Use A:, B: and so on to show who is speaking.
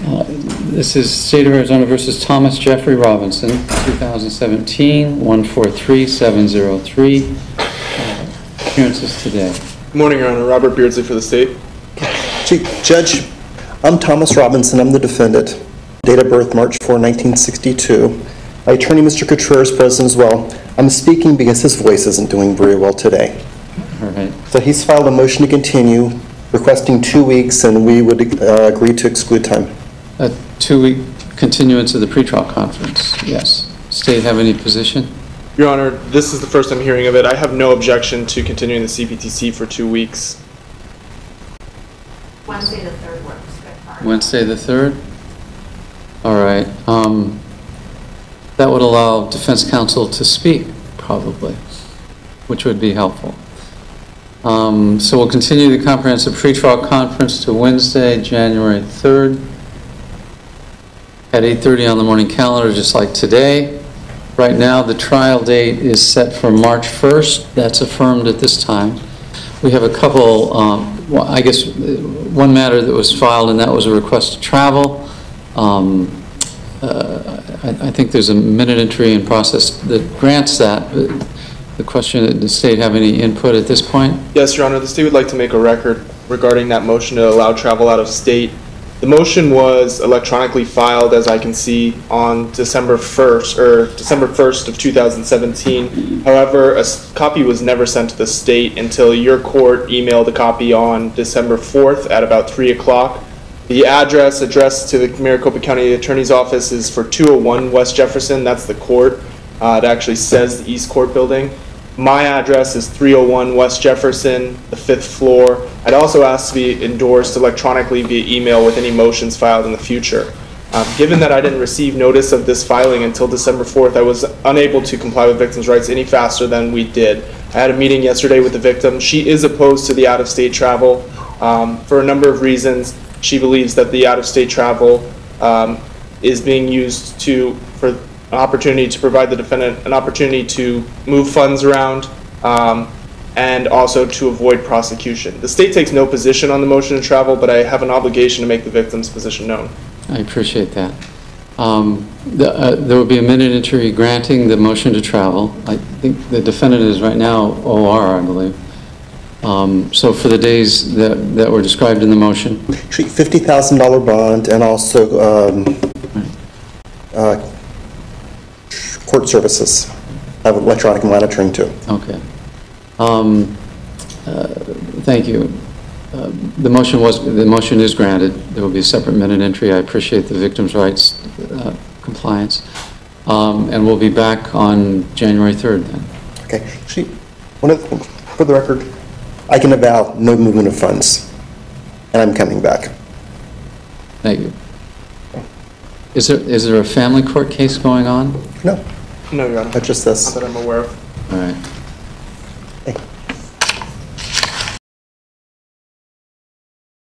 A: This is State of Arizona versus Thomas Jeffrey Robinson, 2017, 143703. Appearances today.
B: Good morning, Your Honor. Robert Beardsley for the state.
C: Judge, I'm Thomas Robinson. I'm the defendant. Date of birth, March 4, 1962. My attorney, Mr. Contreras, present as well. I'm speaking because his voice isn't doing very well today.
A: All right.
C: So he's filed a motion to continue, requesting 2 weeks, and we would agree to exclude time.
A: A 2-week continuance of the pretrial conference. Yes. State have any position?
B: Your Honor, this is the first I'm hearing of it. I have no objection to continuing the CPTC for 2 weeks.
D: Wednesday the 3rd works.
A: Wednesday the 3rd? All right. That would allow defense counsel to speak, probably, which would be helpful. So we'll continue the comprehensive pretrial conference to Wednesday, January 3rd at 8:30 on the morning calendar, just like today. Right now, the trial date is set for March 1st. That's affirmed at this time. We have a couple, well, I guess one matter that was filed, and that was a request to travel. I think there's a minute entry in process that grants that. The question, does the state have any input at this point?
B: Yes, Your Honor. The state would like to make a record regarding that motion to allow travel out of state. The motion was electronically filed, as I can see, on December 1st of 2017. However, a copy was never sent to the state until your court emailed a copy on December 4th at about 3 o'clock. The address addressed to the Maricopa County Attorney's Office is for 201 West Jefferson. That's the court. It actually says the East Court building. My address is 301 West Jefferson, the 5th floor. I'd also ask to be endorsed electronically via email with any motions filed in the future. Given that I didn't receive notice of this filing until December 4th, I was unable to comply with victims' rights any faster than we did. I had a meeting yesterday with the victim. She is opposed to the out-of-state travel for a number of reasons. She believes that the out-of-state travel is being used for an opportunity to provide the defendant an opportunity to move funds around and also to avoid prosecution. The state takes no position on the motion to travel, but I have an obligation to make the victim's position known.
A: I appreciate that. There will be a minute entry granting the motion to travel. I think the defendant is right now OR, I believe. So for the days that were described in the motion.
C: $50,000 bond and also court services. I have electronic monitoring too.
A: Okay. Thank you. The motion is granted. There will be a separate minute entry. I appreciate the victim's rights compliance. And we'll be back on January 3rd then.
C: Okay. Actually, one of the things, for the record, I can avow no movement of funds, and I'm coming back.
A: Thank you. Is there a family court case going on?
C: No.
B: No, Your Honor.
C: Just this.
B: Not that I'm aware of.
A: All right.